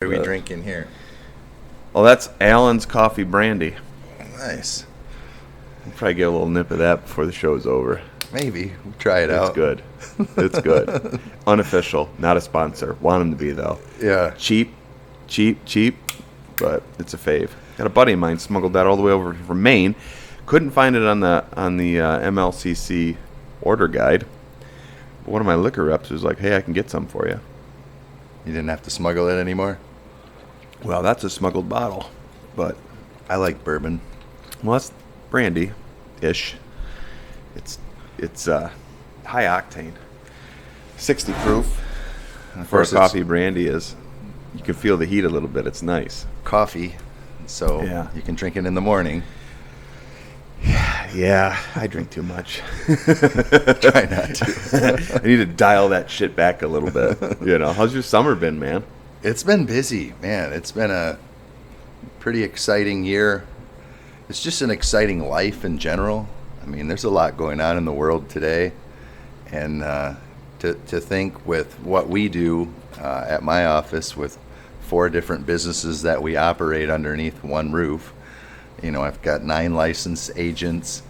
What are we drinking here? Well, that's Allen's Coffee Brandy. Nice. We'll probably get a little nip of that before the show's over. Maybe. We'll try it out. It's good. It's good. Unofficial. Not a sponsor. Want them to be, though. Yeah. Cheap. But it's a fave. Got a buddy of mine smuggled that all the way over from Maine. Couldn't find it on the MLCC order guide. But one of my liquor reps was like, hey, I can get some for you. You didn't have to smuggle it anymore? Well, that's a smuggled bottle. But, I like bourbon. well, that's brandy-ish. It's high octane. 60 proof. And of For a course, coffee brandy is, you can feel the heat a little bit. It's nice. coffee, so Yeah. you can drink it in the morning. Yeah, I drink too much. Try not to. I need to dial that shit back a little bit. How's your summer been, man? It's been busy, man. It's been a pretty exciting year. It's just an exciting life in general. I mean, there's a lot going on in the world today. And to think with what we do at my office with 4 different businesses that we operate underneath one roof. I've got 9 licensed agents.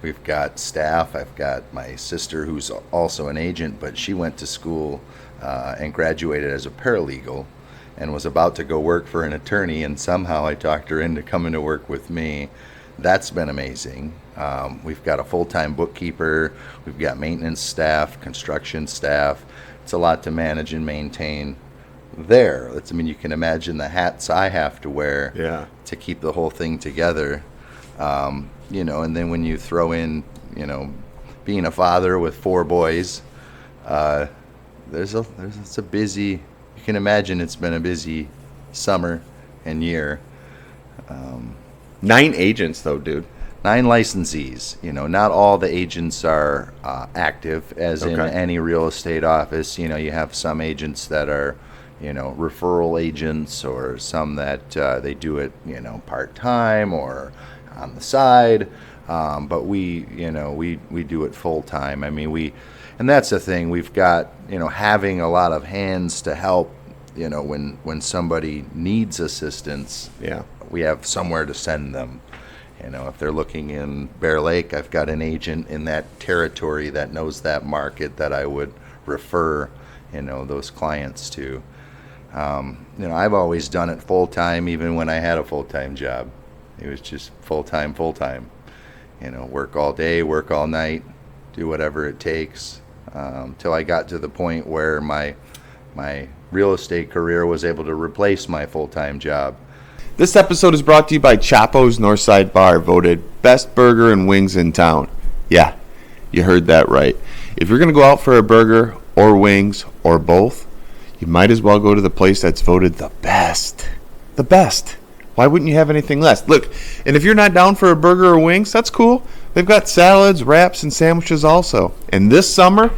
We've got staff. I've got my sister who's also an agent, but she went to school and graduated as a paralegal and was about to go work for an attorney, and somehow I talked her into coming to work with me. That's been amazing. We've got a full-time bookkeeper. We've got maintenance staff, construction staff. It's a lot to manage and maintain there. You can imagine the hats I have to wear to keep the whole thing together. And then when you throw in, being a father with 4 boys, it's a busy, you can imagine it's been a busy summer and year. 9 agents, though, dude. 9 licensees. Not all the agents are active, as in Okay. any real estate office. You have some agents that are, referral agents, or some that they do it, part-time or on the side. But we do it full-time. And that's the thing. We've got, having a lot of hands to help, when somebody needs assistance. Yeah. We have somewhere to send them. If they're looking in Bear Lake, I've got an agent in that territory that knows that market that I would refer, those clients to. I've always done it full-time, even when I had a full-time job. It was just full-time. Work all day, work all night, do whatever it takes, till I got to the point where my real estate career was able to replace my full-time job. This episode is brought to you by Chapo's Northside Bar, voted best burger and wings in town. Yeah, you heard that right. If you're going to go out for a burger or wings or both, you might as well go to the place that's voted the best. The best. Why wouldn't you have anything less? Look, and if you're not down for a burger or wings, that's cool. They've got salads, wraps, and sandwiches also. And this summer,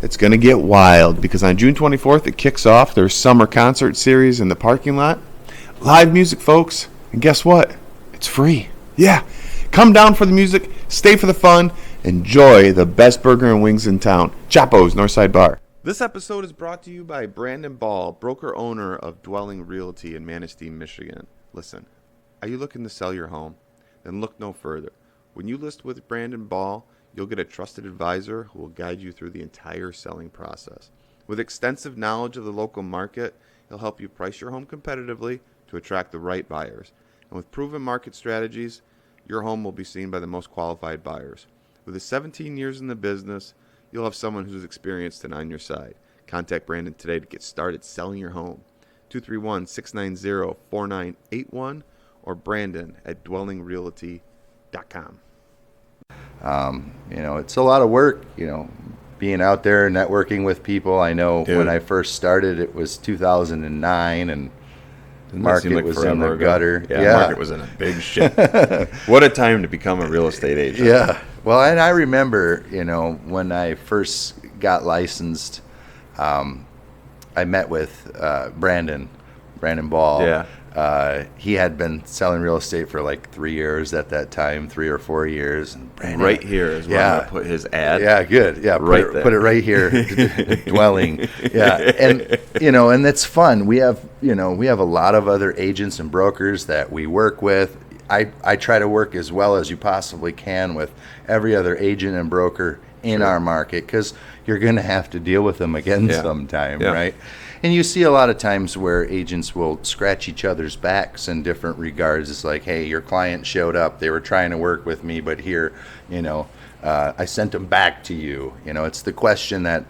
it's going to get wild because on June 24th, it kicks off their summer concert series in the parking lot. Live music, folks. And guess what? It's free. Yeah. Come down for the music, stay for the fun, enjoy the best burger and wings in town. Chapo's Northside Bar. This episode is brought to you by Brandon Ball, broker-owner of Dwelling Realty in Manistee, Michigan. Listen, are you looking to sell your home? Then look no further. When you list with Brandon Ball, you'll get a trusted advisor who will guide you through the entire selling process. With extensive knowledge of the local market, he'll help you price your home competitively to attract the right buyers. And with proven market strategies, your home will be seen by the most qualified buyers. With his 17 years in the business, you'll have someone who's experienced and on your side. Contact Brandon today to get started selling your home. 231-690-4981 or Brandon at dwellingrealty.com. It's a lot of work, being out there networking with people. I know Dude. When I first started, it was 2009, and the market Seemed like was in forever the ago. gutter. Yeah, the market was in a big shit. What a time to become a real estate agent. Yeah. Well, and I remember, when I first got licensed, I met with Brandon Ball. Yeah. He had been selling real estate for like 3 years at that time, 3 or 4 years. And Brandon, Right here is where I'm going to put his ad. Yeah, good. Yeah, Right put it right here, dwelling. Yeah, and and that's fun. We have a lot of other agents and brokers that we work with. I try to work as well as you possibly can with every other agent and broker in our market, because you're going to have to deal with them again sometime, right? And you see a lot of times where agents will scratch each other's backs in different regards. It's like, hey, your client showed up. They were trying to work with me, but here, I sent them back to you. It's the question that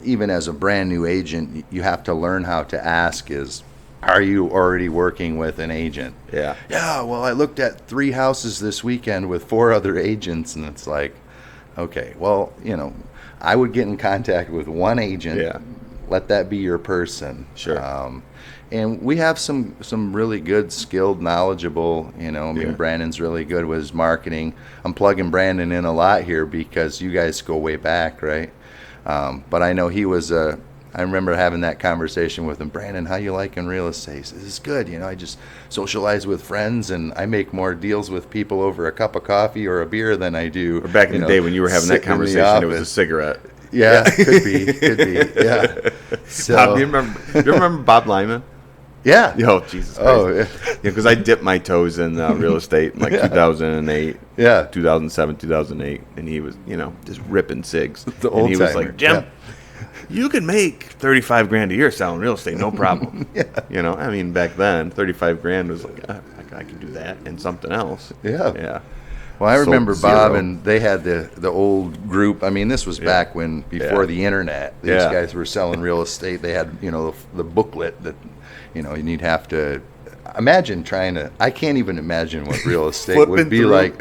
even as a brand new agent, you have to learn how to ask is, are you already working with an agent? Yeah. Yeah, well, I looked at 3 houses this weekend with 4 other agents, and it's like, okay, well, I would get in contact with one agent. Yeah. Let that be your person. Sure. And we have some really good, skilled, knowledgeable, Brandon's really good with his marketing. I'm plugging Brandon in a lot here because you guys go way back, right? But I know he was I remember having that conversation with him. Brandon, how you liking real estate? He says, this is good. I just socialize with friends, and I make more deals with people over a cup of coffee or a beer than I do. Or back in the day when you were having that conversation, it was a cigarette. Yeah, could be. Yeah. So, Bob, do you remember Bob Lyman? Yeah. Oh, Jesus Christ. Oh, yeah. Because I dipped my toes in real estate in 2008, 2007, 2008, and he was, just ripping cigs. The old and he was timer. like, Jim, you can make $35,000 a year selling real estate, no problem. Back then, $35,000 was like, I can do that and something else. Yeah. Yeah. Well, I remember Bob, zero. and they had the old group. This was back before the internet. These guys were selling real estate. They had, the booklet that, you'd have to imagine trying to. I can't even imagine what real estate would be like.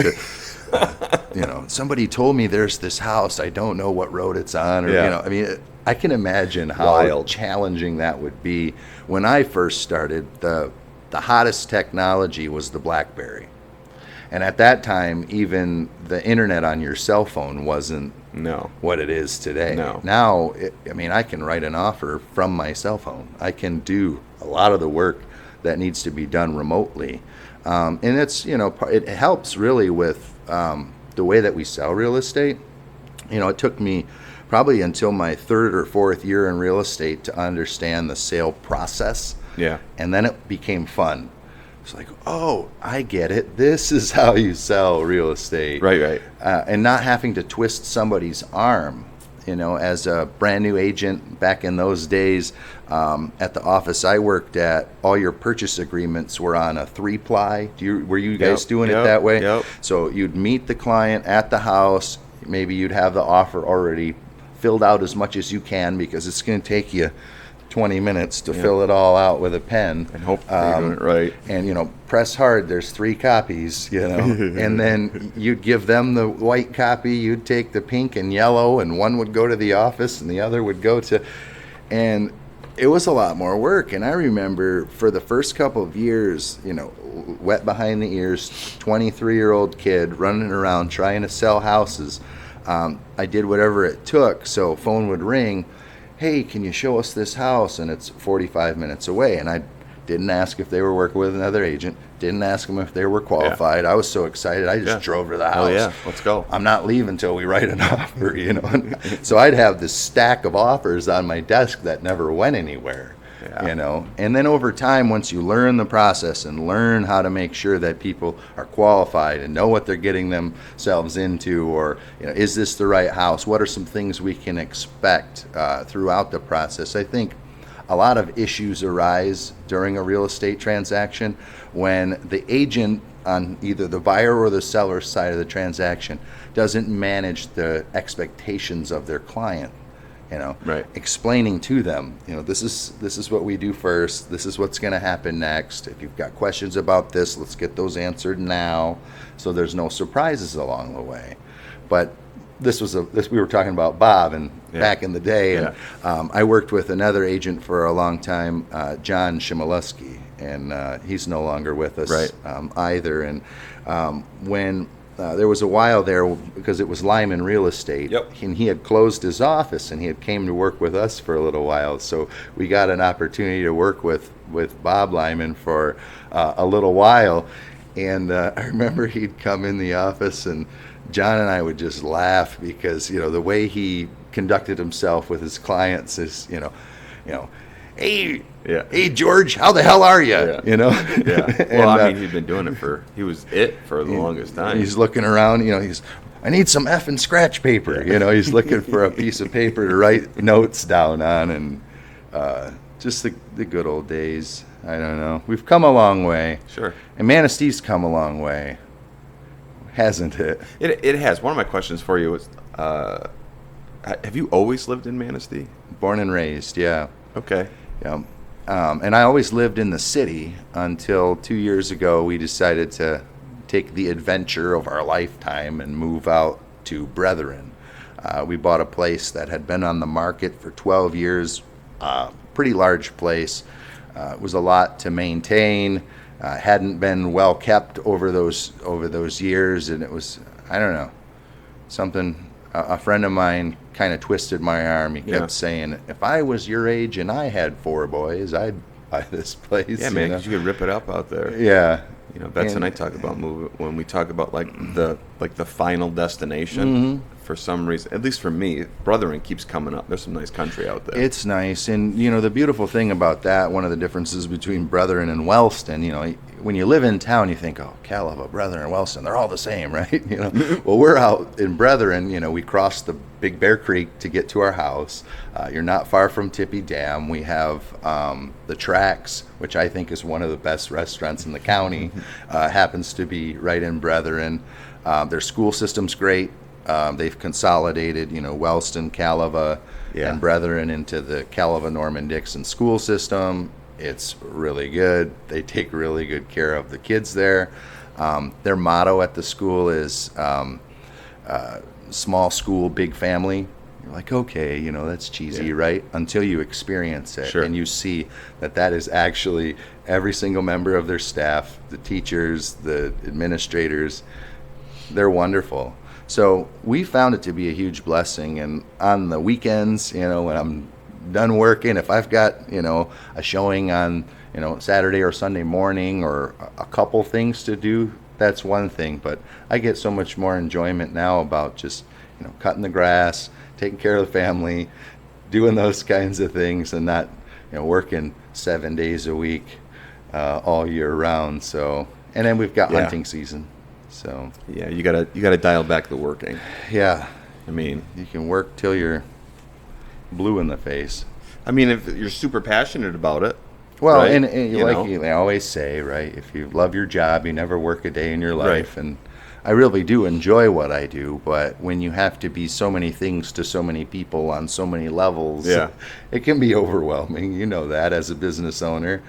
Somebody told me there's this house. I don't know what road it's on, or I can imagine how challenging that would be. When I first started, the hottest technology was the BlackBerry. And at that time, even the internet on your cell phone wasn't what it is today. No. Now, I can write an offer from my cell phone. I can do a lot of the work that needs to be done remotely. And it's, it helps really with the way that we sell real estate. It took me probably until my 3rd or 4th year in real estate to understand the sale process. Yeah. And then it became fun. It's like, oh, I get it. This is how you sell real estate. Right. And not having to twist somebody's arm. As a brand new agent back in those days, at the office I worked at, all your purchase agreements were on a 3-ply. Were you guys doing it that way? Yep. So you'd meet the client at the house. Maybe you'd have the offer already filled out as much as you can, because it's going to take you 20 minutes to fill it all out with a pen. And hope you're doing it right. And, press hard. There's 3 copies, and then you'd give them the white copy. You'd take the pink and yellow, and one would go to the office and the other would go to, and it was a lot more work. And I remember for the first couple of years, wet behind the ears, 23-year-old kid running around trying to sell houses. I did whatever it took. So phone would ring. Hey, can you show us this house? And it's 45 minutes away. And I didn't ask if they were working with another agent. Didn't ask them if they were qualified. I was so excited. I just drove to the house. Oh, yeah. Let's go. I'm not leaving until we write an offer, So I'd have this stack of offers on my desk that never went anywhere. And then over time, once you learn the process and learn how to make sure that people are qualified and know what they're getting themselves into, or is this the right house? What are some things we can expect throughout the process? I think a lot of issues arise during a real estate transaction when the agent on either the buyer or the seller side of the transaction doesn't manage the expectations of their client. Right. Explaining to them, this is what we do first. This is what's going to happen next. If you've got questions about this, let's get those answered now, so there's no surprises along the way. But this we were talking about Bob and back in the day, and I worked with another agent for a long time, John Shimoleski, and he's no longer with us either. And when there was a while there because it was Lyman Real Estate. Yep. And he had closed his office, and he had came to work with us for a little while. So we got an opportunity to work with Bob Lyman for a little while. And I remember he'd come in the office, and John and I would just laugh because, the way he conducted himself with his clients is, hey, Yeah. hey, George, how the hell are you? Yeah. Yeah. Well, he'd been doing it he was for the longest time. He's looking around, I need some effing scratch paper. He's looking for a piece of paper to write notes down on, and just the good old days. I don't know. We've come a long way. Sure. And Manastee's come a long way, hasn't it? It has. One of my questions for you was, have you always lived in Manistee? Born and raised, yeah. Okay. Yeah. And I always lived in the city until 2 years ago we decided to take the adventure of our lifetime and move out to Brethren. We bought a place that had been on the market for 12 years, pretty large place. It was a lot to maintain, hadn't been well kept over those years, and it was, I don't know, something. A friend of mine kind of twisted my arm. He kept saying, if I was your age and I had 4 boys, I'd buy this place. Yeah, man, because you could rip it up out there. Yeah. Betsy and I talk about moving when we talk about the final destination. For some reason, at least for me, Brethren keeps coming up. There's some nice country out there. It's nice, and the beautiful thing about that, one of the differences between Brethren and Wellston, when you live in town, you think, oh, Calava, Brethren, and Wellston, they're all the same, right? Well, we're out in Brethren. We cross the Big Bear Creek to get to our house. You're not far from Tippy Dam. We have the Tracks, which I think is one of the best restaurants in the county. Happens to be right in Brethren. Their school system's great. They've consolidated, Wellston, Calava, and Brethren into the Calava Norman Dixon school system. It's really good. They take really good care of the kids there. Their motto at the school is small school, big family. You're like, okay, that's cheesy, right? Until you experience it. Sure. And you see that is actually every single member of their staff, the teachers, the administrators, they're wonderful. So we found it to be a huge blessing. And on the weekends, when I'm done working, if I've got, a showing on, Saturday or Sunday morning or a couple things to do, that's one thing. But I get so much more enjoyment now about just, cutting the grass, taking care of the family, doing those kinds of things, and not, working 7 days a week all year round. So, and then we've got hunting season. So yeah, you gotta dial back the working. Yeah, I mean, you can work till you're blue in the face. I mean, if you're super passionate about it. Well, right? and they always say, right? If you love your job, you never work a day in your life. Right. And I really do enjoy what I do, but when you have to be so many things to so many people on so many levels, it can be overwhelming. You know that as a business owner.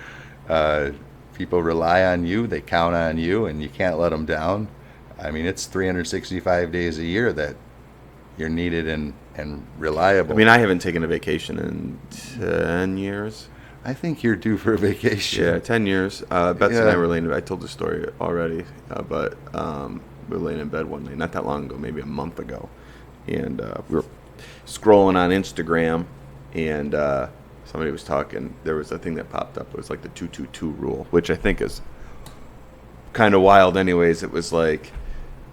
People rely on you, they count on you, and you can't let them down. I mean, it's 365 days a year that you're needed and reliable. I mean, I haven't taken a vacation in 10 years. I think you're due for a vacation. Yeah, 10 years. Betsy and I were laying in bed. I told the story already, but we were laying in bed one night, not that long ago, maybe a month ago, and we were scrolling on Instagram, and somebody was talking. There was a thing that popped up. It was like the 222 rule, which I think is kind of wild anyways. It was like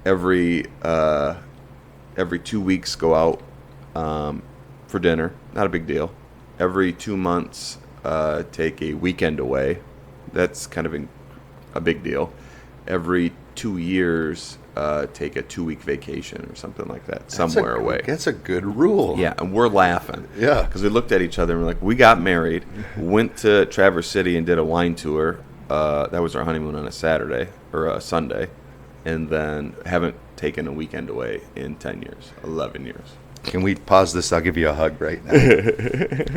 every 2 weeks go out for dinner. Not a big deal. Every 2 months take a weekend away. That's kind of a big deal. Every 2 years take a 2-week vacation or something like that, somewhere away. That's a good rule. Yeah, and we're laughing. Yeah. Because we looked at each other and we're like, we got married, went to Traverse City and did a wine tour. That was our honeymoon on a Saturday or a Sunday. And then haven't taken a weekend away in 10 years, 11 years. Can we pause this? I'll give you a hug right now.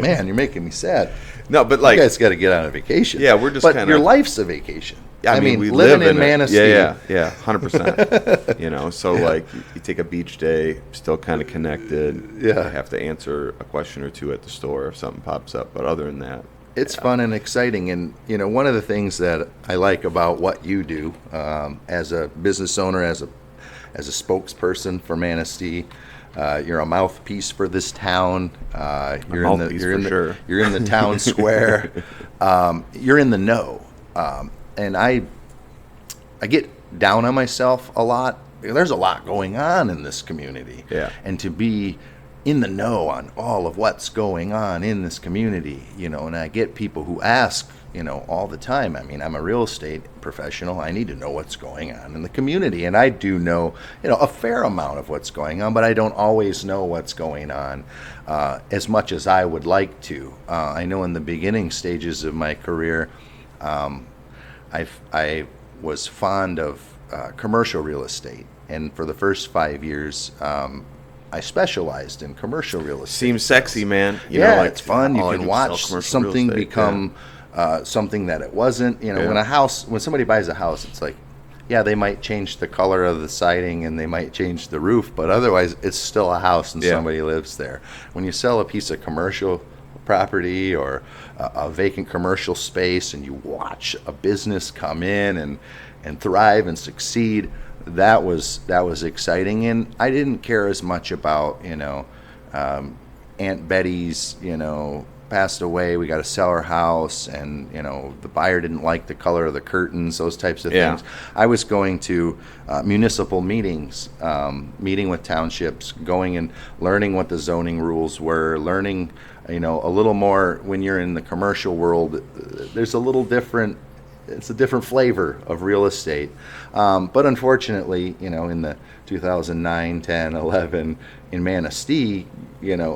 Man, you're making me sad. No, but like, you guys got to get on a vacation. Yeah, we're just But kind of. your life's a vacation. I mean, we living live in Manistee. Yeah, 100%. So like, you take a beach day, still kind of connected. Yeah. I have to answer a question or two at the store if something pops up, but other than that, it's fun and exciting. And one of the things that I like about what you do as a business owner, as as a spokesperson for Manistee. You're a mouthpiece for this town. You're in the town square. You're in the know, and I get down on myself a lot. There's a lot going on in this community, and to be in the know on all of what's going on in this community, and I get people who ask, all the time. I mean, I'm a real estate professional. I need to know what's going on in the community, and I do know, a fair amount of what's going on, but I don't always know what's going on as much as I would like to. I know in the beginning stages of my career, I was fond of commercial real estate, and for the first 5 years, I specialized in commercial real estate. Seems sexy, man. It's fun. You can watch something become something that it wasn't. When somebody buys a house, it's like, they might change the color of the siding and they might change the roof, but otherwise it's still a house and somebody lives there. When you sell a piece of commercial property or a vacant commercial space and you watch a business come in and thrive and succeed, that was exciting. And I didn't care as much about Aunt Betty's passed away, we got to sell our house, and the buyer didn't like the color of the curtains, those types of things. I was going to municipal meetings, meeting with townships, going and learning what the zoning rules were, learning a little more. When you're in the commercial world, there's a little different, it's a different flavor of real estate. But unfortunately, in the 2009, 10, 11 in Manistee,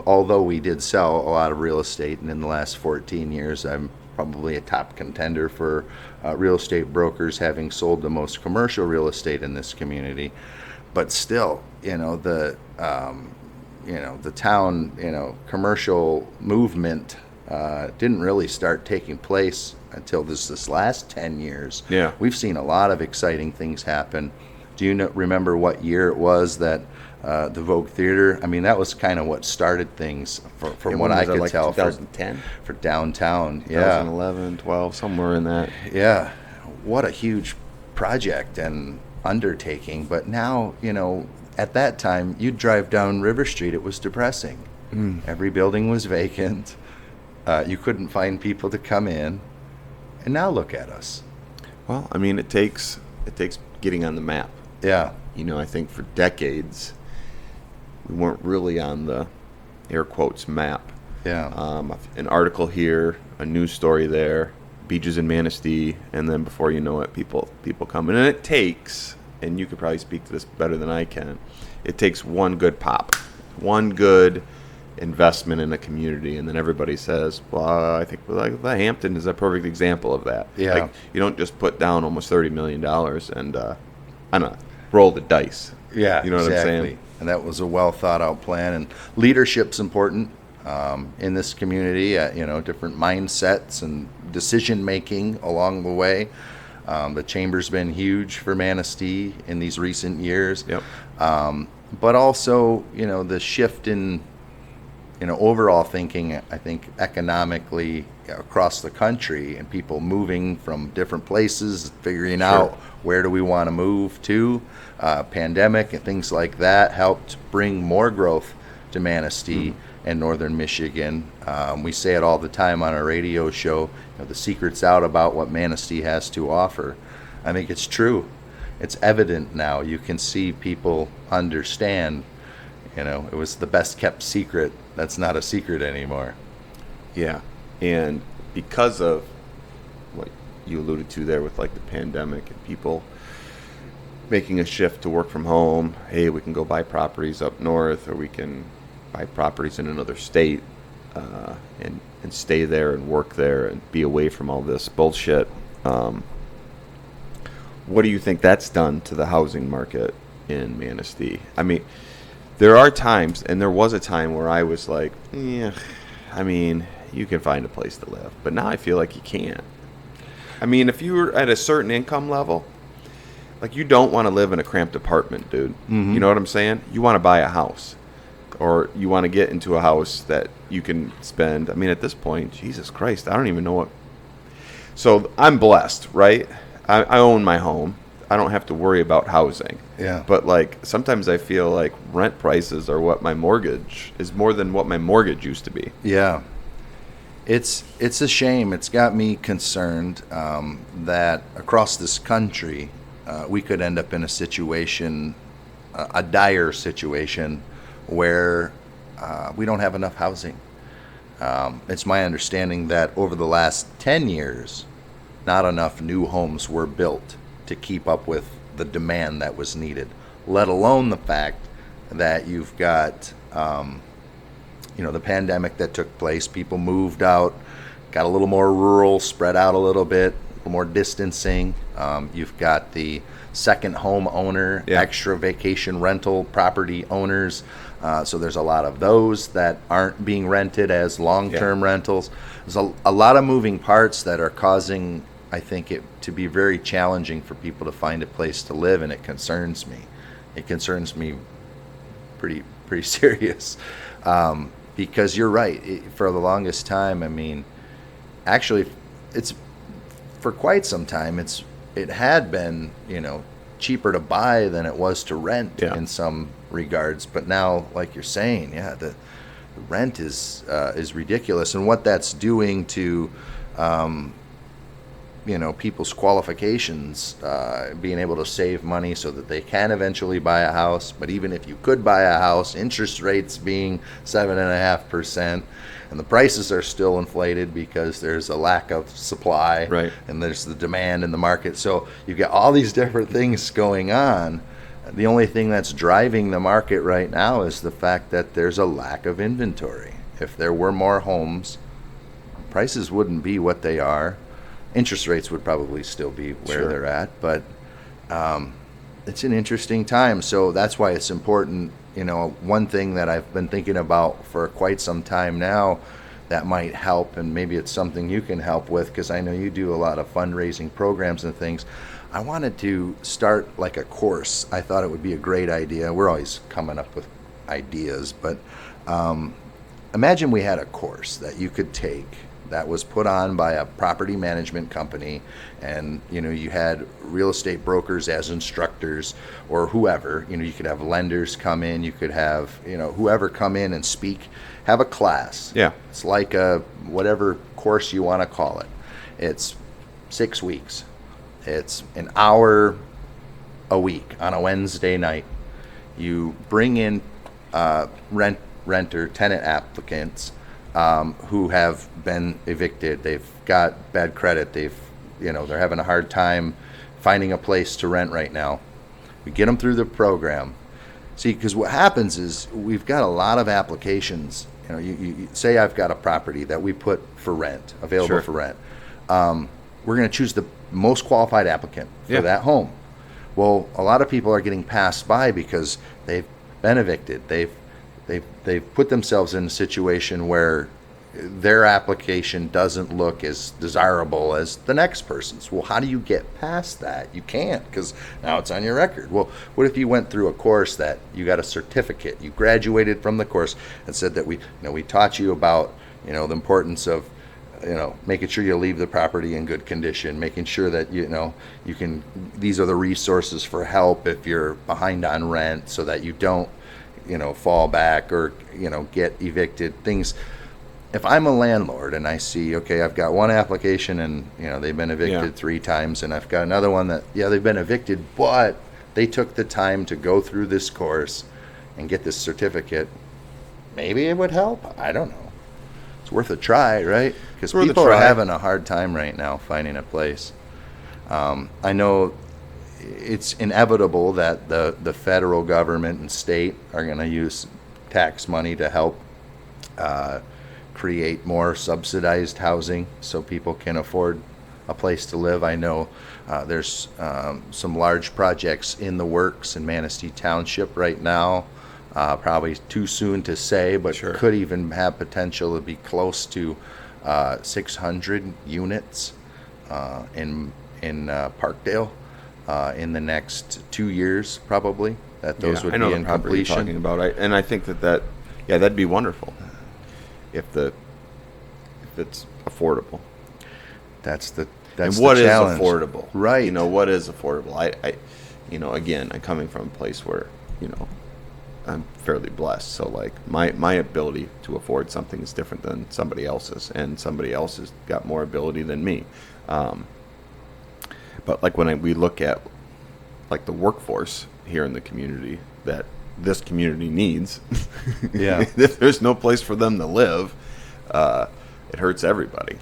although we did sell a lot of real estate, and in the last 14 years, I'm probably a top contender for real estate brokers, having sold the most commercial real estate in this community. But still, the town, commercial movement didn't really start taking place until this last 10 years. We've seen a lot of exciting things happen. Do you remember what year it was that the Vogue Theater, that was kind of what started things from what I could tell 2010? For downtown. 2011, 12, somewhere in that. Yeah. What a huge project and undertaking. But now, at that time, you'd drive down River Street, it was depressing. Every building was vacant. You couldn't find people to come in. And now look at us. Well, it takes getting on the map. I think for decades we weren't really on the air quotes map. An article here, a news story there, beaches in Manistee, and then before you know it, people come in. And it takes, and you could probably speak to this better than I can, it takes one good pop, one good investment in a community, and then everybody says, well, I think like the Hampton is a perfect example of that. Like, you don't just put down almost $30 million and I don't know, roll the dice. You know what I'm saying? And that was a well thought out plan, and leadership's important in this community, different mindsets and decision making along the way. The chamber's been huge for Manistee in these recent years. But also, the shift in overall thinking, I think economically across the country, and people moving from different places, figuring out where do we want to move to. Pandemic and things like that helped bring more growth to Manistee and northern Michigan. We say it all the time on our radio show, the secret's out about what Manistee has to offer. I think it's true. It's evident now. You can see people understand. It was the best kept secret. That's not a secret anymore. And because of what you alluded to there with like the pandemic and people making a shift to work from home, hey, we can go buy properties up north, or we can buy properties in another state and stay there and work there and be away from all this bullshit. What do you think that's done to the housing market in Manistee? There are times, and there was a time where I was like, you can find a place to live. But now I feel like you can't. If you were at a certain income level, like, you don't want to live in a cramped apartment, dude. You know what I'm saying? You want to buy a house. Or you want to get into a house that you can spend. At this point, Jesus Christ, I don't even know what. So I'm blessed, right? I own my home. I don't have to worry about housing. Yeah. But like sometimes I feel like rent prices are what my mortgage is more than what my mortgage used to be. Yeah. It's a shame. It's got me concerned that across this country we could end up in a situation, a dire situation, where we don't have enough housing. It's my understanding that over the last 10 years, not enough new homes were built to keep up with the demand that was needed, let alone the fact that you've got the pandemic that took place. People moved out, got a little more rural, spread out a little bit, a little more distancing. You've got the second home owner, extra vacation rental property owners. So there's a lot of those that aren't being rented as long-term rentals. There's a lot of moving parts that are causing, I think, it to be very challenging for people to find a place to live, and it concerns me. It concerns me pretty serious. Because you're right. For the longest time, I mean, actually, it's for quite some time. It had been, cheaper to buy than it was to rent in some regards. But now, like you're saying, the rent is ridiculous, and what that's doing to people's qualifications, being able to save money so that they can eventually buy a house. But even if you could buy a house, interest rates being 7.5%, and the prices are still inflated because there's a lack of supply, right, and there's the demand in the market. So you've got all these different things going on. The only thing that's driving the market right now is the fact that there's a lack of inventory. If there were more homes, prices wouldn't be what they are. Interest rates would probably still be where they're at, but it's an interesting time. So that's why it's important. One thing that I've been thinking about for quite some time now that might help, and maybe it's something you can help with, because I know you do a lot of fundraising programs and things. I wanted to start like a course. I thought it would be a great idea. We're always coming up with ideas, but imagine we had a course that you could take that was put on by a property management company, and you had real estate brokers as instructors, or whoever. You could have lenders come in, you could have whoever come in and speak, have a class. It's like a whatever course you want to call it. It's 6 weeks. It's an hour a week on a Wednesday night. You bring in renter tenant applicants who have been evicted. They've got bad credit. They're having a hard time finding a place to rent right now. We get them through the program. See, because what happens is we've got a lot of applications. You say I've got a property that we put for rent, available for rent. We're going to choose the most qualified applicant for that home. Well, a lot of people are getting passed by because they've been evicted. They've put themselves in a situation where their application doesn't look as desirable as the next person's. Well, how do you get past that? You can't, because now it's on your record. Well, what if you went through a course that you got a certificate, you graduated from the course, and said that we taught you about the importance of making sure you leave the property in good condition, making sure that you can. These are the resources for help if you're behind on rent, so that you don't fall back or get evicted. Things. If I'm a landlord and I see, okay, I've got one application and they've been evicted 3 times, and I've got another one that they've been evicted, but they took the time to go through this course and get this certificate, maybe it would help. I don't know. It's worth a try, right? Because people are having a hard time right now finding a place. I know it's inevitable that the federal government and state are going to use tax money to help create more subsidized housing so people can afford a place to live. I know there's some large projects in the works in Manistee Township right now. Probably too soon to say, but could even have potential to be close to 600 units in Parkdale in the next 2 years, probably. That those would be in completion. Talking about, and I think that'd be wonderful if it's affordable. That's the That's and what the is challenge. affordable? Right. What is affordable? Again, I'm coming from a place where, I'm fairly blessed. So like my ability to afford something is different than somebody else's, and somebody else has got more ability than me. But like when we look at like the workforce here in the community that this community needs, Yeah. if there's no place for them to live, it hurts everybody.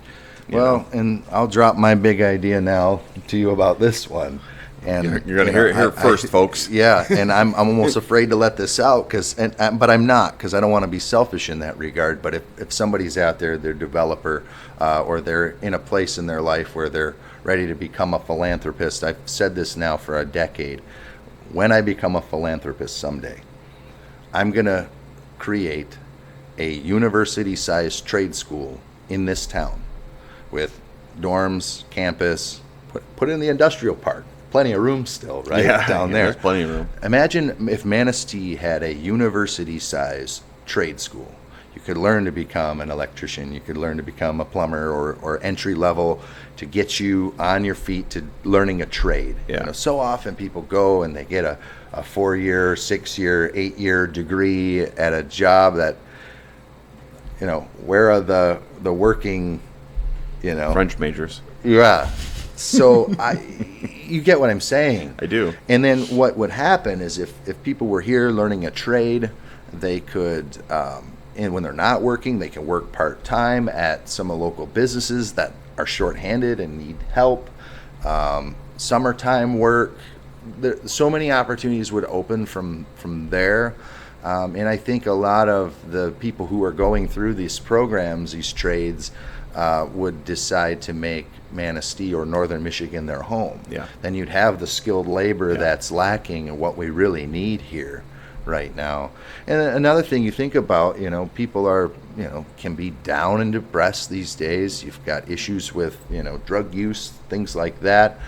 you know? And I'll drop my big idea now to you about this one. And You're going to hear it here first, folks. Yeah, and I'm almost afraid to let this out but I'm not, because I don't want to be selfish in that regard. But if somebody's out there, they're a developer, or they're in a place in their life where they're ready to become a philanthropist, I've said this now for a decade. When I become a philanthropist someday, I'm going to create a university-sized trade school in this town with dorms, campus, put it in the industrial park. Plenty of room still, right? Down there. There's plenty of room. Imagine if Manistee had a university-sized trade school. You could learn to become an electrician. You could learn to become a plumber or entry level to get you on your feet to learning a trade. Yeah. So often people go and they get a 4-year, 6-year, 8-year degree at a job that, where are the working, French majors. Yeah. So you get what I'm saying. I do. And then what would happen is if people were here learning a trade, they could, and when they're not working, they can work part-time at some of the local businesses that are shorthanded and need help. Summertime work. So many opportunities would open from there. And I think a lot of the people who are going through these programs, these trades, would decide to make Manistee or Northern Michigan their home. Yeah. Then you'd have the skilled labor that's lacking and what we really need here right now. And another thing you think about, people are, can be down and depressed these days. You've got issues with, drug use, things like that.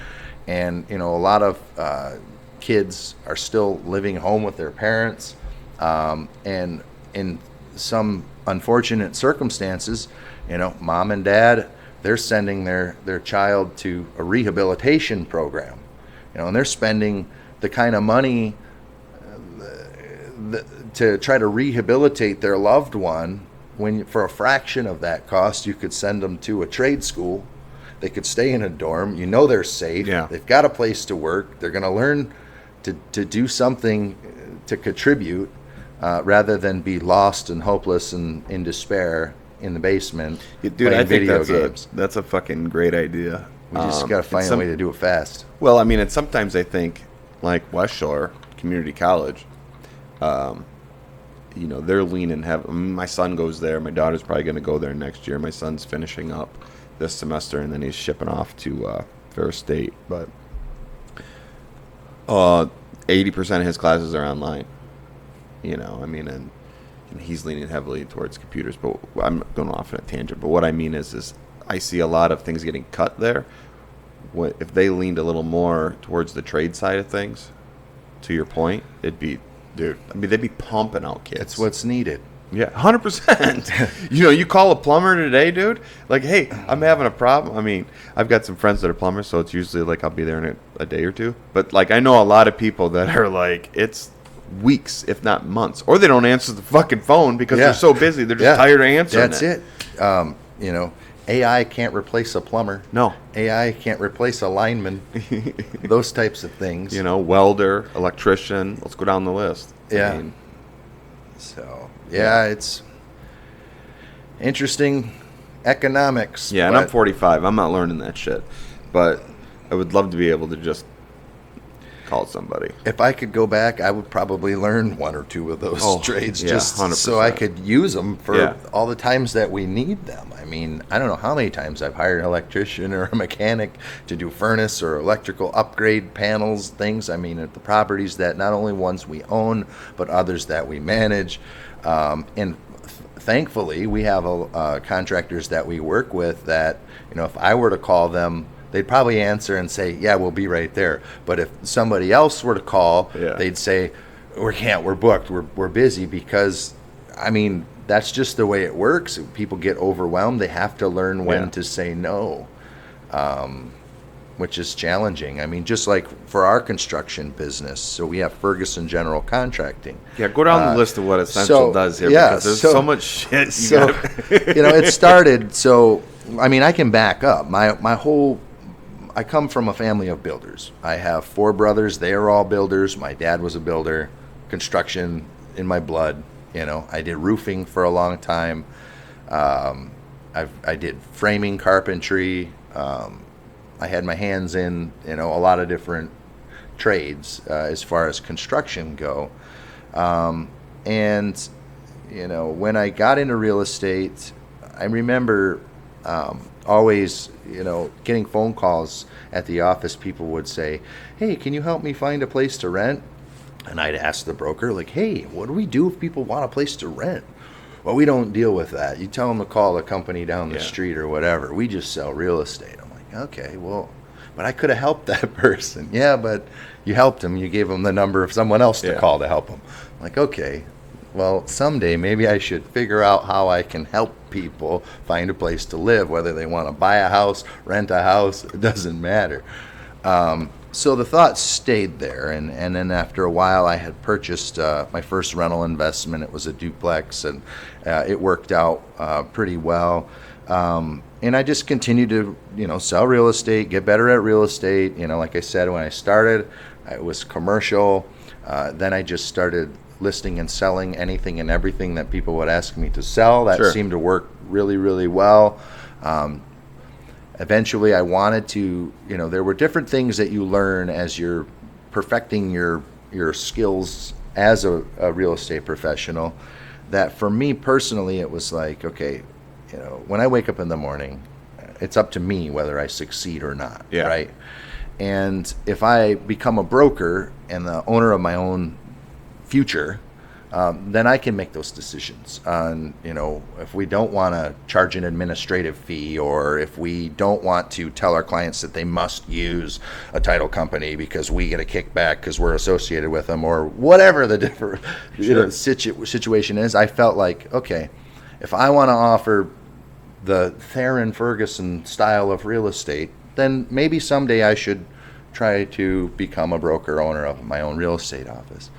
And, a lot of kids are still living home with their parents. And in some unfortunate circumstances, mom and dad, they're sending their child to a rehabilitation program, and they're spending the kind of money to try to rehabilitate their loved one, when for a fraction of that cost, you could send them to a trade school. They could stay in a dorm. They're safe. Yeah. They've got a place to work. They're going to learn to do something to contribute, rather than be lost and hopeless and in despair in the basement Dude, I think video games. that's a fucking great idea. We just got to find a way to do it fast. Well, I mean, and sometimes I think, like West Shore Community College, they're leaning heavy. My son goes there. My daughter's probably going to go there next year. My son's finishing up this semester, and then he's shipping off to Ferris State. But 80% of his classes are online. And he's leaning heavily towards computers. But I'm going off on a tangent. But what I mean is I see a lot of things getting cut there. If they leaned a little more towards the trade side of things, to your point, they'd be pumping out kids. It's what's needed. Yeah, 100%. You call a plumber today, dude. Like, hey, I'm having a problem. I mean, I've got some friends that are plumbers, so it's usually like I'll be there in a day or two. But like, I know a lot of people that are like, it's weeks, if not months, or they don't answer the fucking phone because they're so busy. They're just tired of answering. That's it. AI can't replace a plumber. No. AI can't replace a lineman. Those types of things. Welder, electrician. Let's go down the list. Yeah. It's interesting economics. Yeah, and I'm 45. I'm not learning that shit. But I would love to be able to just call somebody. If I could go back, I would probably learn one or two of those trades, just 100%. so I could use them for all the times that we need them. I mean, I don't know how many times I've hired an electrician or a mechanic to do furnace or electrical upgrade panels, things. I mean, at the properties that not only ones we own, but others that we manage. And thankfully, we have contractors that we work with that, if I were to call them, they'd probably answer and say, yeah, we'll be right there. But if somebody else were to call, they'd say, we're booked, we're busy, because, I mean, that's just the way it works. People get overwhelmed. They have to learn when to say no. which is challenging. I mean, just like for our construction business, so we have Ferguson General Contracting. Yeah, go down the list of what Essential does here, because there's so much shit. It started. So, I mean, I can back up. I come from a family of builders. I have 4 brothers. They are all builders. My dad was a builder. Construction in my blood. I did roofing for a long time. I did framing, carpentry. I had my hands in, a lot of different trades as far as construction go. And when I got into real estate, I remember always, getting phone calls at the office. People would say, "Hey, can you help me find a place to rent?" And I'd ask the broker, like, "Hey, what do we do if people want a place to rent?" "Well, we don't deal with that. You tell them to call the company down the street or whatever. We just sell real estate." I'm like, "Okay, well, but I could have helped that person." "Yeah, but you helped him. You gave him the number of someone else to call to help him." I'm like, "Okay, well, someday maybe I should figure out how I can help people find a place to live, whether they want to buy a house, rent a house, it doesn't matter." So the thought stayed there, and then after a while I had purchased my first rental investment. It was a duplex, and it worked out pretty well. And I just continued to, sell real estate, get better at real estate. Like I said, when I started, it was commercial. Then I just started listing and selling anything and everything that people would ask me to sell. That seemed to work really, really well. Eventually I wanted to, there were different things that you learn as you're perfecting your skills as a real estate professional, that for me personally, it was like, okay, when I wake up in the morning, it's up to me whether I succeed or not, right? And if I become a broker and the owner of my own future, then I can make those decisions on, if we don't want to charge an administrative fee, or if we don't want to tell our clients that they must use a title company because we get a kickback because we're associated with them, or whatever the different situation is. I felt like, okay, if I want to offer the Therran Ferguson style of real estate, then maybe someday I should try to become a broker owner of my own real estate office.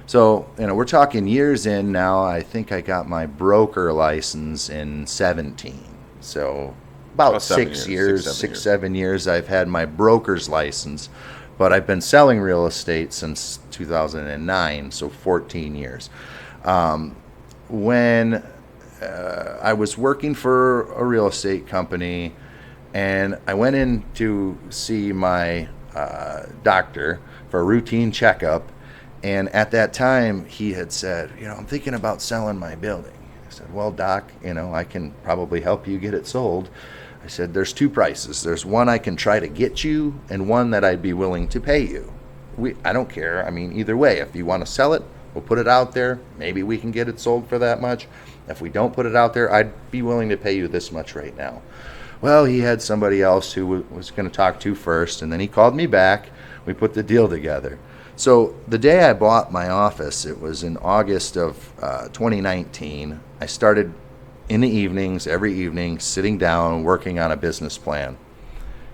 So, we're talking years in now. I think I got my broker license in 17. So about 6 years, 7 years I've had my broker's license, but I've been selling real estate since 2009, so 14 years. When I was working for a real estate company, and I went in to see my doctor for a routine checkup. And at that time, he had said, "I'm thinking about selling my building." I said, "Well, doc, I can probably help you get it sold." I said, "There's 2 prices. There's one I can try to get you, and one that I'd be willing to pay you. I don't care. I mean, either way, if you want to sell it, we'll put it out there. Maybe we can get it sold for that much. If we don't put it out there, I'd be willing to pay you this much right now." Well, he had somebody else who was going to talk to first, and then he called me back. We put the deal together. So the day I bought my office, it was in August of 2019. I started in the evenings, every evening, sitting down, working on a business plan.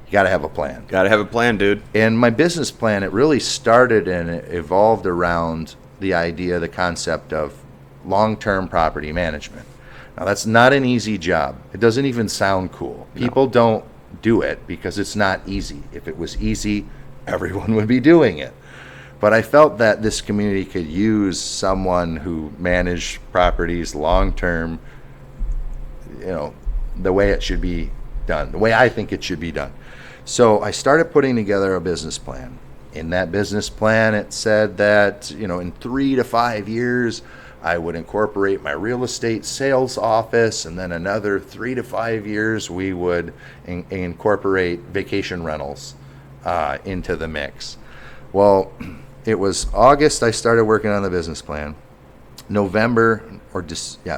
You got to have a plan. Got to have a plan, dude. And my business plan, it really started and it evolved around the idea, the concept of long-term property management. Now, that's not an easy job. It doesn't even sound cool. People don't do it because it's not easy. If it was easy, everyone would be doing it. But I felt that this community could use someone who managed properties long-term, the way it should be done, the way I think it should be done. So I started putting together a business plan. In that business plan, it said that, in 3 to 5 years, I would incorporate my real estate sales office, and then another 3 to 5 years, we would incorporate vacation rentals into the mix. Well, it was August I started working on the business plan. It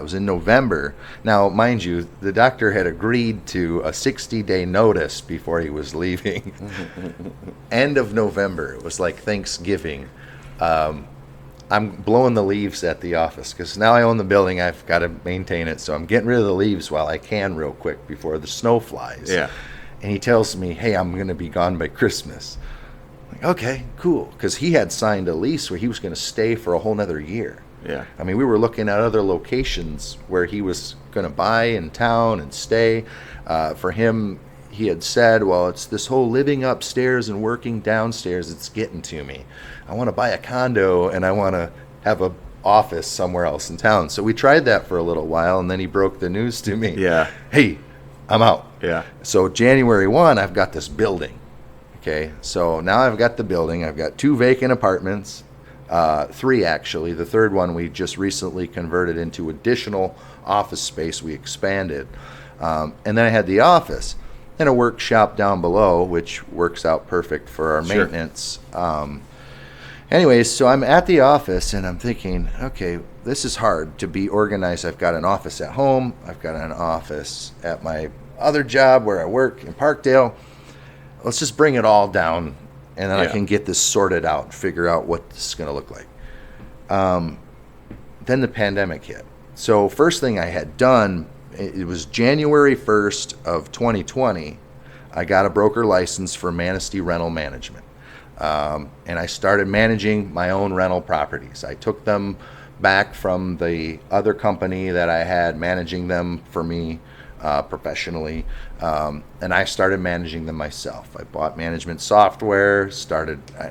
was in November. Now, mind you, the doctor had agreed to a 60-day notice before he was leaving. End of November. It was like Thanksgiving. I'm blowing the leaves at the office because now I own the building. I've got to maintain it. So I'm getting rid of the leaves while I can real quick before the snow flies. Yeah. And he tells me, hey, I'm going to be gone by Christmas. I'm like, okay, cool. Because he had signed a lease where he was going to stay for a whole nother year. Yeah. I mean, we were looking at other locations where he was going to buy in town and stay. For him, he had said, well, it's this whole living upstairs and working downstairs. It's getting to me. I want to buy a condo and I want to have a office somewhere else in town. So we tried that for a little while, and then he broke the news to me. Yeah. Hey, I'm out. Yeah. So January 1, I've got this building. Okay. So now I've got the building. I've got 2 vacant apartments, 3 actually. The third one we just recently converted into additional office space. We expanded. And then I had the office and a workshop down below, which works out perfect for our Sure. maintenance. Anyways, so I'm at the office and I'm thinking, okay, this is hard to be organized. I've got an office at home. I've got an office at my other job where I work in Parkdale. Let's just bring it all down, and then I Yeah. can get this sorted out, figure out what this is going to look like. Then the pandemic hit. So first thing I had done, it was January 1st of 2020. I got a broker license for Manistee Rental Management. And I started managing my own rental properties. I took them back from the other company that I had managing them for me professionally, and I started managing them myself. I bought management software,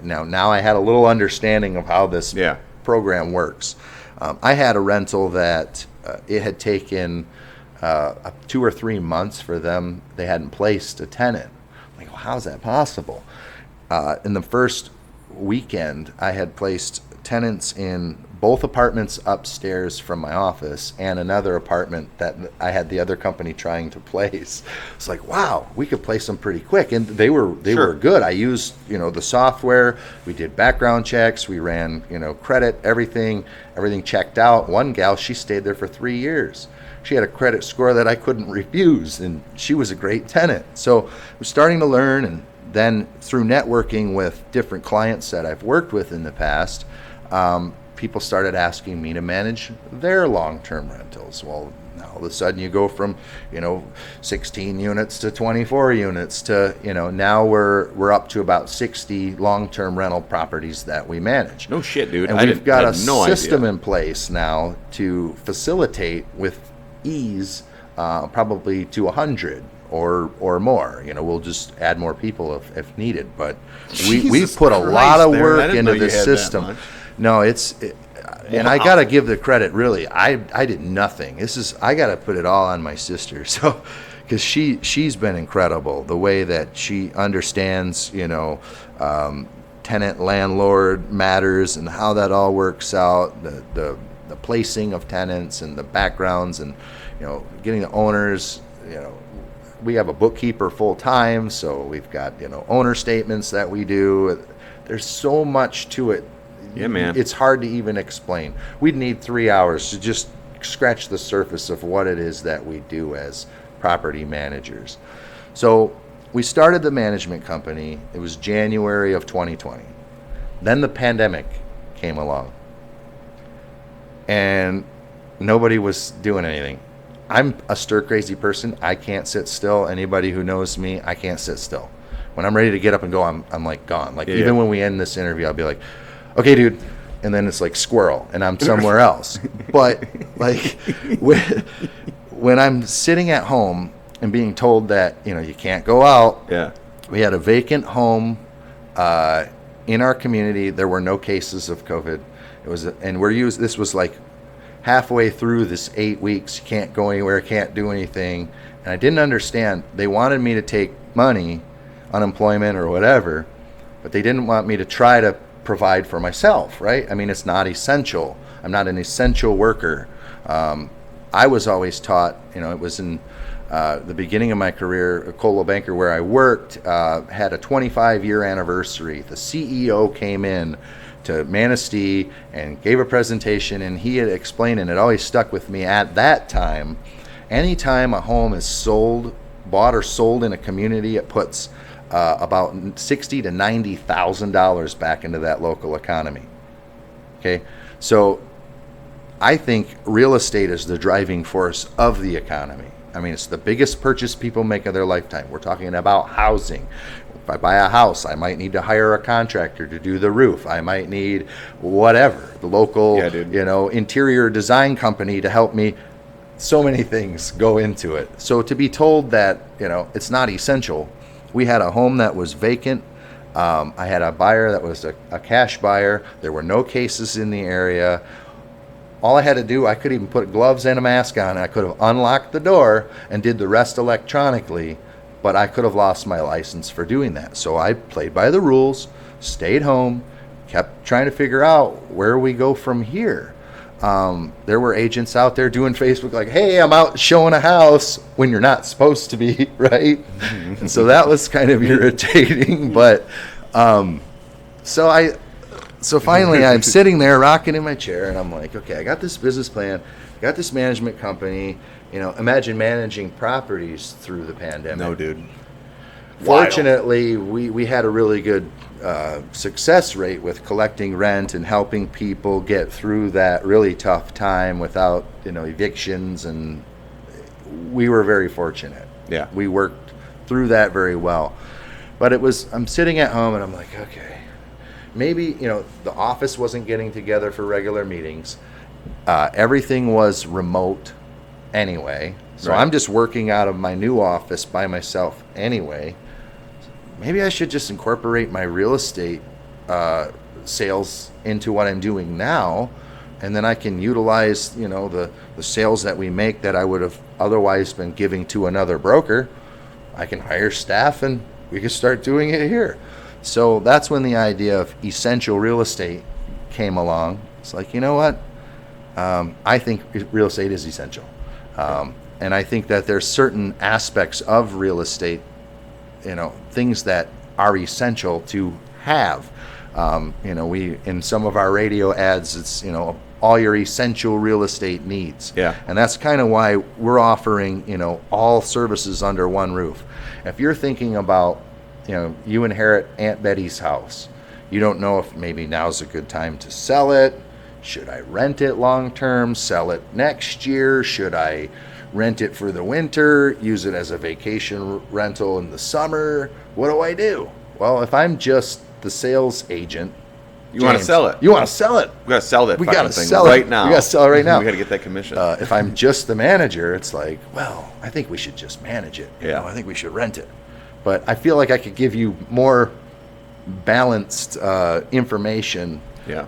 now I had a little understanding of how this Yeah. program works. I had a rental that it had taken 2 or 3 months for them. They hadn't placed a tenant. I'm like, well, how's that possible? In the first weekend, I had placed tenants in both apartments upstairs from my office and another apartment that I had the other company trying to place. It's like, wow, we could place them pretty quick, and they were Sure. good. I used the software. We did background checks. We ran credit, everything checked out. One gal, she stayed there for 3 years. She had a credit score that I couldn't refuse, and she was a great tenant. So I was starting to learn, and then through networking with different clients that I've worked with in the past, people started asking me to manage their long-term rentals. Well, now all of a sudden you go from 16 units to 24 units to now we're up to about 60 long-term rental properties that we manage. No shit, dude. And we've got a system in place now to facilitate with ease, probably to 100 or more. We'll just add more people if needed. But we've Jesus put a lot Christ, of Therran, I work didn't into know you this had that system. much. No, and I got to give the credit, really. I did nothing. I got to put it all on my sister. So, because she's been incredible. The way that she understands, tenant landlord matters and how that all works out, the placing of tenants and the backgrounds and getting the owners. We have a bookkeeper full time, so we've got owner statements that we do. There's so much to it. Yeah, man. It's hard to even explain. We'd need 3 hours to just scratch the surface of what it is that we do as property managers. So we started the management company. It was January of 2020. Then the pandemic came along, and nobody was doing anything. I'm a stir-crazy person. I can't sit still. Anybody who knows me, I can't sit still. When I'm ready to get up and go, I'm like gone. Like, even when we end this interview, I'll be like, okay, dude. And then it's like squirrel, and I'm somewhere else. But like when I'm sitting at home and being told that, you can't go out. Yeah. We had a vacant home in our community. There were no cases of COVID. This was like halfway through this 8 weeks. You can't go anywhere, can't do anything. And I didn't understand. They wanted me to take money, unemployment or whatever, but they didn't want me to try to provide for myself, right? I mean, it's not essential. I'm not an essential worker. I was always taught, it was in the beginning of my career, Coldwell Banker, where I worked, had a 25-year anniversary. The CEO came in to Manistee and gave a presentation, and he had explained, and it always stuck with me at that time, anytime a home is bought or sold in a community, it puts about $60,000 to $90,000 back into that local economy. Okay, so I think real estate is the driving force of the economy. I mean, it's the biggest purchase people make of their lifetime. We're talking about housing. If I buy a house, I might need to hire a contractor to do the roof. I might need whatever, the local, interior design company to help me. So many things go into it. So to be told that, it's not essential. We had a home that was vacant. I had a buyer that was a cash buyer. There were no cases in the area. All I had to do, I could even put gloves and a mask on. I could have unlocked the door and did the rest electronically, but I could have lost my license for doing that. So I played by the rules, stayed home, kept trying to figure out where we go from here. There were agents out there doing Facebook like, hey, I'm out showing a house when you're not supposed to be, right? And so that was kind of irritating. But so finally I'm sitting there rocking in my chair and I'm like, okay, I got this business plan, got this management company. Imagine managing properties through the pandemic. No, dude. Fortunately, we had a really good success rate with collecting rent and helping people get through that really tough time without, evictions, and we were very fortunate. Yeah. We worked through that very well. But I'm sitting at home and I'm like, okay, maybe, the office wasn't getting together for regular meetings. Everything was remote anyway. So right. I'm just working out of my new office by myself anyway. Maybe I should just incorporate my real estate sales into what I'm doing now, and then I can utilize, the sales that we make that I would have otherwise been giving to another broker. I can hire staff and we can start doing it here. So that's when the idea of essential real estate came along. It's like, you know what? I think real estate is essential. And I think that there's certain aspects of real estate, things that are essential to have. We, in some of our radio ads, it's, all your essential real estate needs. Yeah. And that's kind of why we're offering, all services under one roof. If you're thinking about, you inherit Aunt Betty's house, you don't know if maybe now's a good time to sell it. Should I rent it long term, sell it next year? Should I rent it for the winter, use it as a vacation rental in the summer? What do I do? Well, if I'm just the sales agent, you want to sell it. You want to sell it. We got to sell that We fucking got to thing sell right it now. We got to sell it right now. We got to get that commission. If I'm just the manager, it's like, well, I think we should just manage it. Yeah. I think we should rent it. But I feel like I could give you more balanced information. Yeah.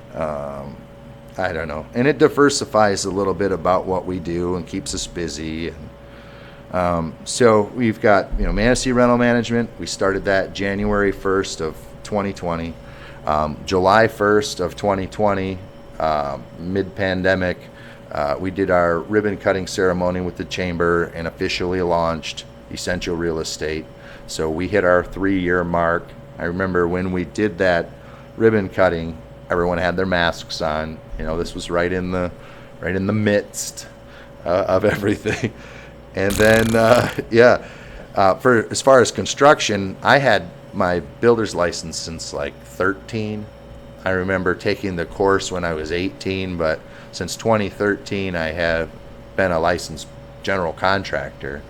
I don't know. And it diversifies a little bit about what we do and keeps us busy. And so we've got, Manistee Rental Management. We started that January 1st of 2020. July 1st of 2020, mid-pandemic, we did our ribbon cutting ceremony with the chamber and officially launched Essential Real Estate. So we hit our 3-year mark. I remember when we did that ribbon cutting, everyone had their masks on. This was right in the midst of everything. And then, for as far as construction, I had my builder's license since like 13. I remember taking the course when I was 18, but since 2013, I have been a licensed general contractor.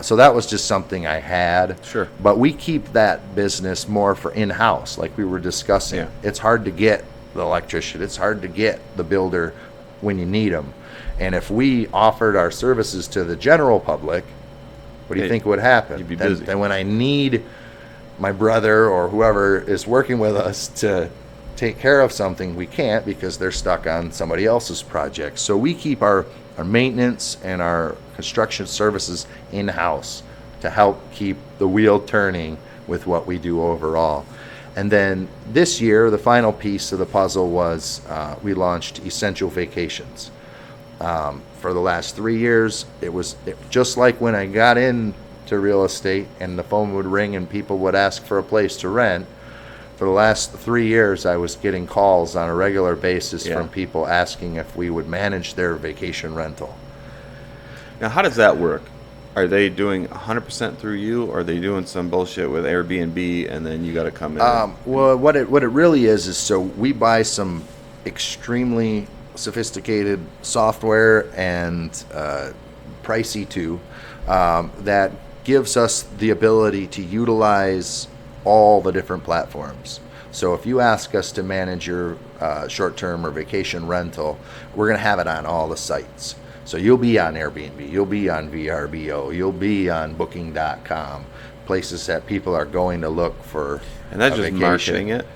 So that was just something I had. Sure. But we keep that business more for in-house, like we were discussing. Yeah. It's hard to get the electrician. It's hard to get the builder when you need them. And if we offered our services to the general public, what do you think would happen? You'd be busy. Then when I need my brother or whoever is working with us to take care of something, we can't because they're stuck on somebody else's project. So we keep our maintenance and our construction services in-house to help keep the wheel turning with what we do overall. And then this year, the final piece of the puzzle was we launched Essential Vacations. For the last 3 years, it was just like when I got into real estate and the phone would ring and people would ask for a place to rent. For the last 3 years, I was getting calls on a regular basis from people asking if we would manage their vacation rental. Now, how does that work? Are they doing 100% through you, or are they doing some bullshit with Airbnb and then you got to come in? Well, what it really is so we buy some extremely sophisticated software and pricey too, that gives us the ability to utilize all the different platforms. So if you ask us to manage your short-term or vacation rental, we're going to have it on all the sites. So you'll be on Airbnb, you'll be on VRBO, you'll be on Booking.com, places that people are going to look for. And that's a just vacation. marketing it,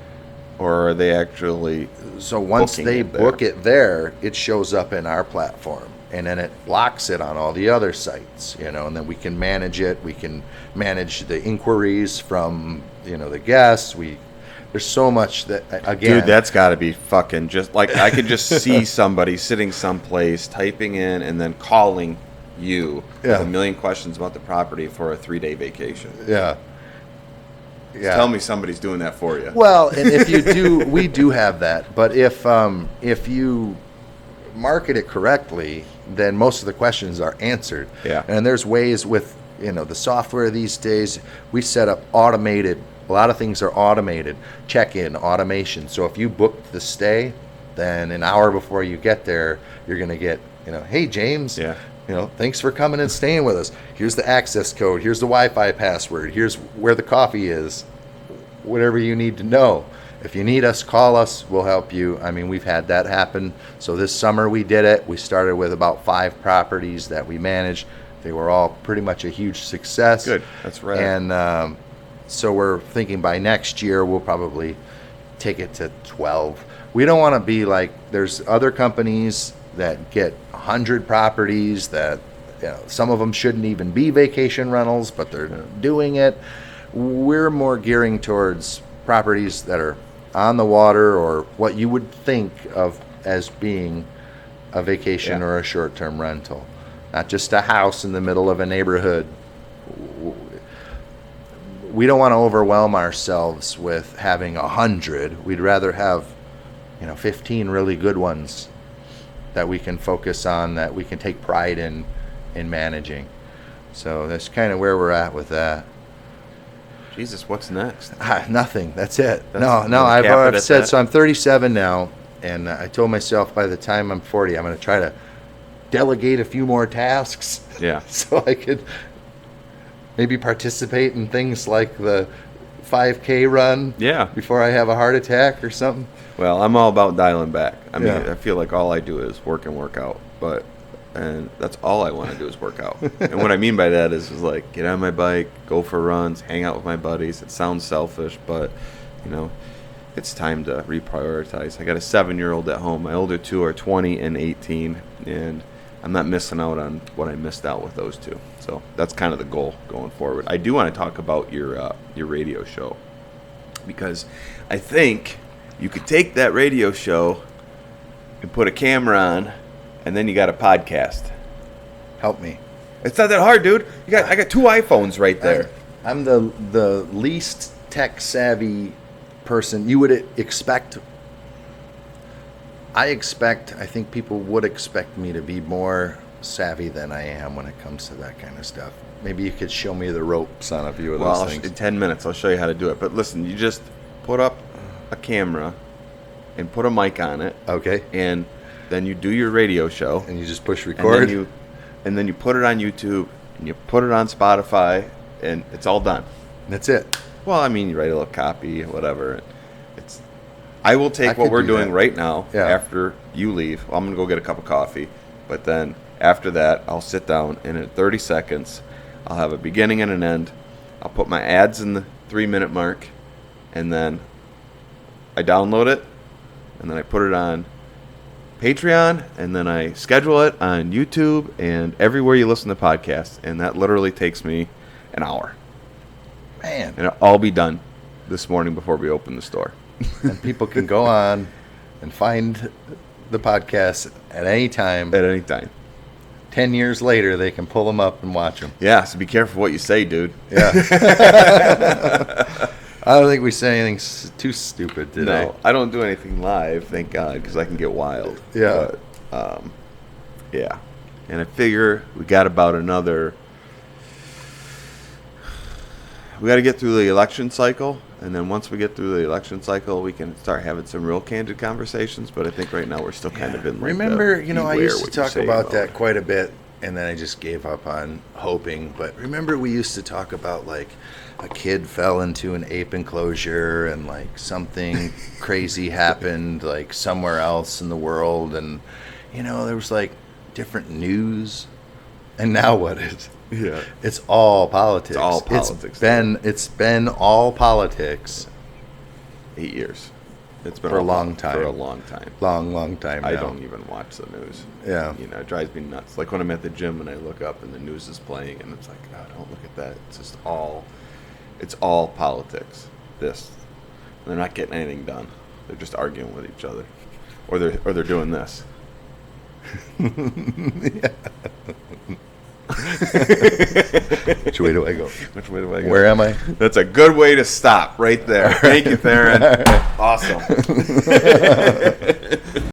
or are they actually? So once booking they it there? book it there, it shows up in our platform, and then it blocks it on all the other sites, and then we can manage it. We can manage the inquiries from, the guests. There's so much that, again. Dude, that's got to be fucking just like I could just see somebody sitting someplace typing in and then calling you with a million questions about the property for a 3-day vacation. Yeah. Yeah. Tell me somebody's doing that for you. Well, and if you do, we do have that. But if you market it correctly, then most of the questions are answered. Yeah. And there's ways with the software these days. We set up automated. A lot of things are automated. Check-in automation. So if you booked the stay, then an hour before you get there, you're going to get hey James. Yeah. Thanks for coming and staying with us. Here's the access code. Here's the Wi-Fi password. Here's where the coffee is. Whatever you need to know. If you need us, call us. We'll help you. I mean, we've had that happen. So this summer we did it. We started with about 5 properties that we managed. They were all pretty much a huge success. Good. That's right. And so we're thinking by next year we'll probably take it to 12. We don't want to be like there's other companies that get 100 properties that some of them shouldn't even be vacation rentals, but they're doing it. We're more gearing towards properties that are on the water or what you would think of as being a vacation or a short-term rental, not just a house in the middle of a neighborhood. We don't want to overwhelm ourselves with having 100. We'd rather have 15 really good ones that we can focus on, that we can take pride in managing. So that's kind of where we're at with that. Jesus, what's next? Nothing. That's it. That's No. I've said that? so. I'm 37 now, and I told myself by the time I'm 40, I'm going to try to delegate a few more tasks. Yeah. So I could maybe participate in things like the 5K run. Yeah. Before I have a heart attack or something. Well, I'm all about dialing back. I mean, Yeah. I feel like all I do is work and work out, and that's all I want to do is work out. And what I mean by that is like get on my bike, go for runs, hang out with my buddies. It sounds selfish, but it's time to reprioritize. I got a 7-year-old at home. My older 2 are 20 and 18, and I'm not missing out on what I missed out with those 2. So that's kind of the goal going forward. I do want to talk about your radio show, because I think you could take that radio show and put a camera on, and then you got a podcast. Help me. It's not that hard, dude. I got 2 iPhones right there. I'm the least tech savvy person you would expect. I think people would expect me to be more savvy than I am when it comes to that kind of stuff. Maybe you could show me the ropes on a few of those things. In 10 minutes, I'll show you how to do it. But listen, you just put up a camera and put a mic on it. Okay. And then you do your radio show. And you just push record. And then you put it on YouTube, and you put it on Spotify, and it's all done. That's it. Well, I mean, you write a little copy, whatever. I will take what we're doing right now after you leave. Well, I'm going to go get a cup of coffee. But then after that, I'll sit down, and in 30 seconds, I'll have a beginning and an end. I'll put my ads in the 3-minute mark, and then I download it, and then I put it on Patreon, and then I schedule it on YouTube and everywhere you listen to podcasts, and that literally takes me an hour. Man. And it'll all be done this morning before we open the store. And people can go on and find the podcast at any time. At any time. 10 years later, they can pull them up and watch them. Yeah, so be careful what you say, dude. Yeah. I don't think we say anything too stupid today. No, I don't do anything live, thank God, because I can get wild. Yeah. But, yeah. And I figure we got about another... We got to get through the election cycle, and then once we get through the election cycle, we can start having some real candid conversations. But I think right now we're still kind of in. Remember, I used to talk about that quite a bit, and then I just gave up on hoping. But remember, we used to talk about like a kid fell into an ape enclosure and like something crazy happened like somewhere else in the world, and there was like different news. And now what is? Yeah. It's all politics. It's all politics. It's been all politics. 8 years. It's been For a long time. For a long time. Long time now. I don't even watch the news. Yeah. It drives me nuts. Like when I'm at the gym and I look up and the news is playing and it's like, God, don't look at that. It's just it's all politics. This. And they're not getting anything done. They're just arguing with each other. Or they're doing this. Yeah. Which way do I go? Which way do I go? Where am I? That's a good way to stop right there. Thank you, Therran. Awesome.